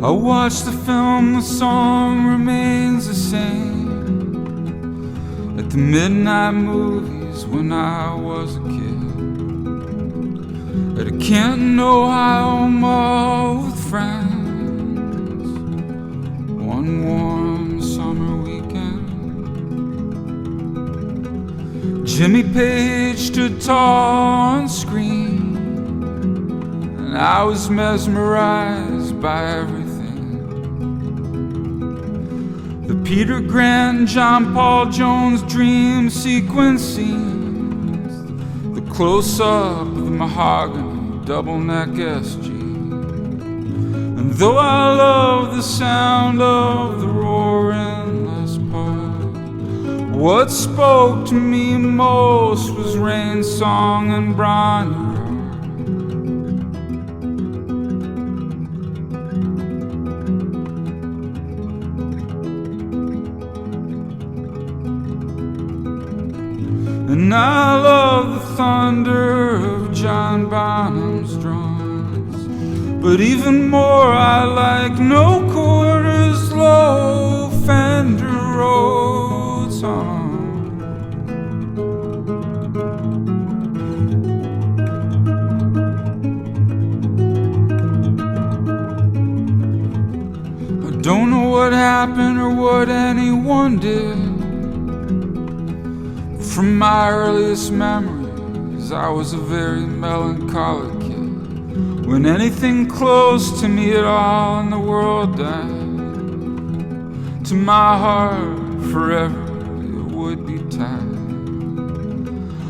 I watched the film, the song remains the same. At the midnight movies when I was a kid, at a Canton, Ohio mall with friends, one warm summer weekend. Jimmy Page stood tall on screen, and I was mesmerized by everything. The Peter Grant, John Paul Jones dream sequence scenes, the close-up of the mahogany double-neck SG. And though I love the sound of the roaring Les Paul, what spoke to me most was Rain's song and Bronny. And I love the thunder of John Bonham's drums, but even more I like No Quarters Low Fender Rhodes hum. I don't know what happened or what anyone did. From my earliest memories, I was a very melancholic kid. When anything close to me at all in the world died, to my heart forever it would be tied.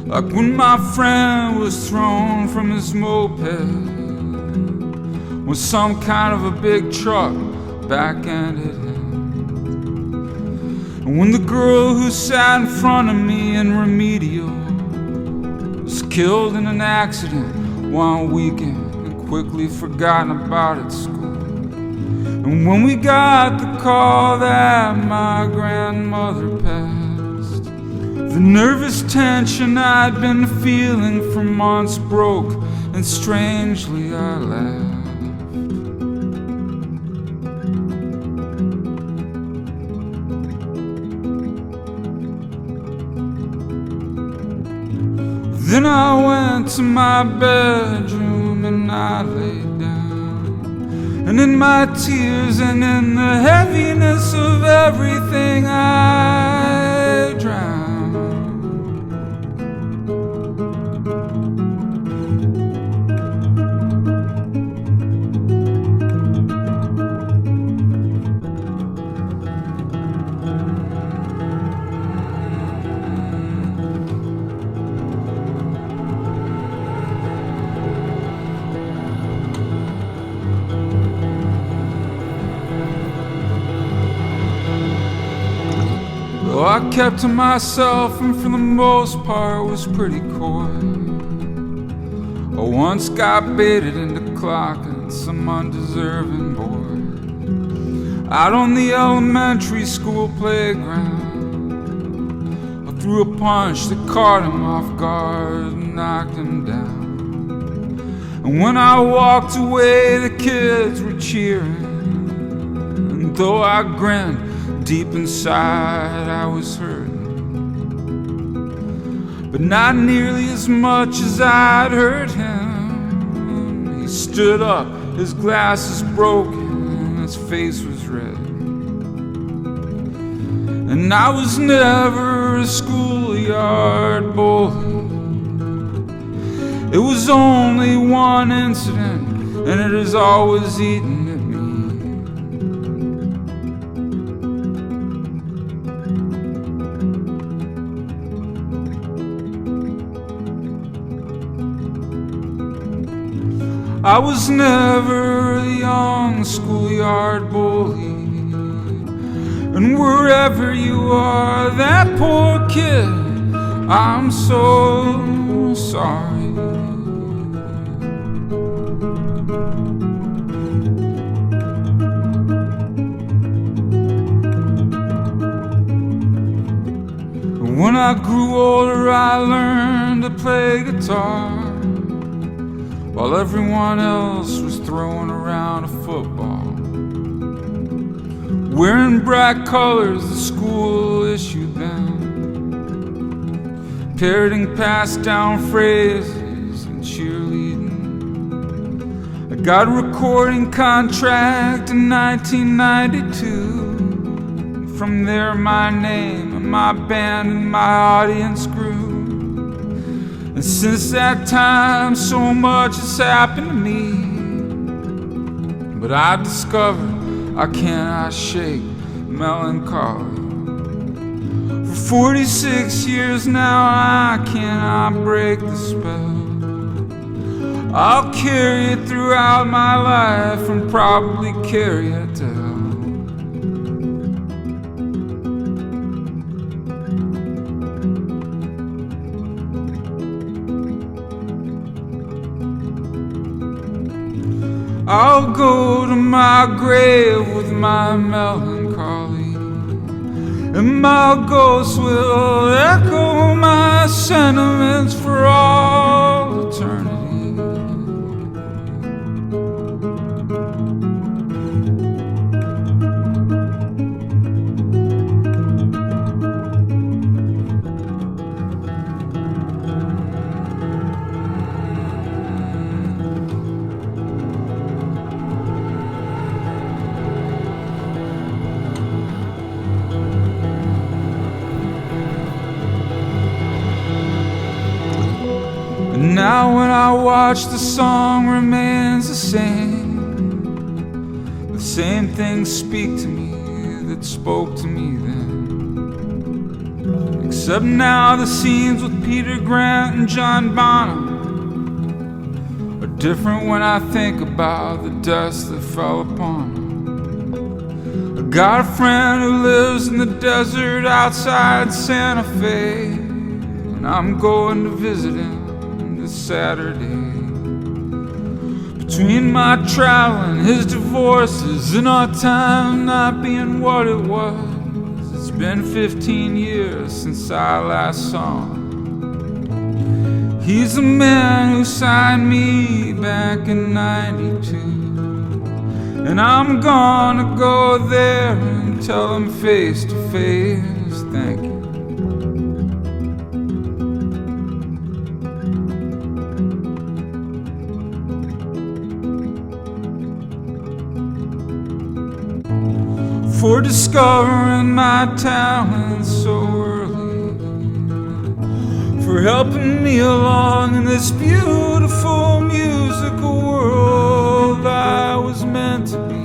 Like when my friend was thrown from his moped, when some kind of a big truck back-ended him. And when the girl who sat in front of me in remedial was killed in an accident one weekend and quickly forgotten about at school. And when we got the call that my grandmother passed, the nervous tension I'd been feeling for months broke, and strangely I laughed. Then I went to my bedroom and I laid down, and in my tears and in the heaviness of everything I drowned. I kept to myself and for the most part was pretty coy. I once got baited into clocking some undeserving boy out on the elementary school playground. I threw a punch that caught him off guard and knocked him down. And when I walked away, the kids were cheering, and though I grinned, deep inside I was hurting, but not nearly as much as I'd hurt him. He stood up, his glasses broken, his face was red. And I was never a schoolyard bully. It was only one incident, and it has always eaten at me. I was never a young schoolyard bully, and wherever you are, that poor kid, I'm so sorry. When I grew older, I learned to play guitar, while everyone else was throwing around a football. wearing bright colors the school issued them, parroting passed down phrases and cheerleading. I got a recording contract in 1992. From there my name and my band and my audience grew. And since that time so much has happened to me, but I discovered I cannot shake melancholy. For 46 years now I cannot break the spell. I'll carry it throughout my life and probably carry it to hell. I'll go to my grave with my melancholy, and my ghost will echo my sentiments for all eternity. Now when I watch, the song remains the same things speak to me that spoke to me then. Except now the scenes with Peter Grant and John Bonham are different when I think about the dust that fell upon them. I got a friend who lives in the desert outside Santa Fe, and I'm going to visit him Saturday. Between my traveling, his divorces, and our time not being what it was, it's been 15 years since I last saw him. He's the man who signed me back in '92, and I'm gonna go there and tell him face to face, thank you. For discovering my talents so early, for helping me along in this beautiful musical world I was meant to be.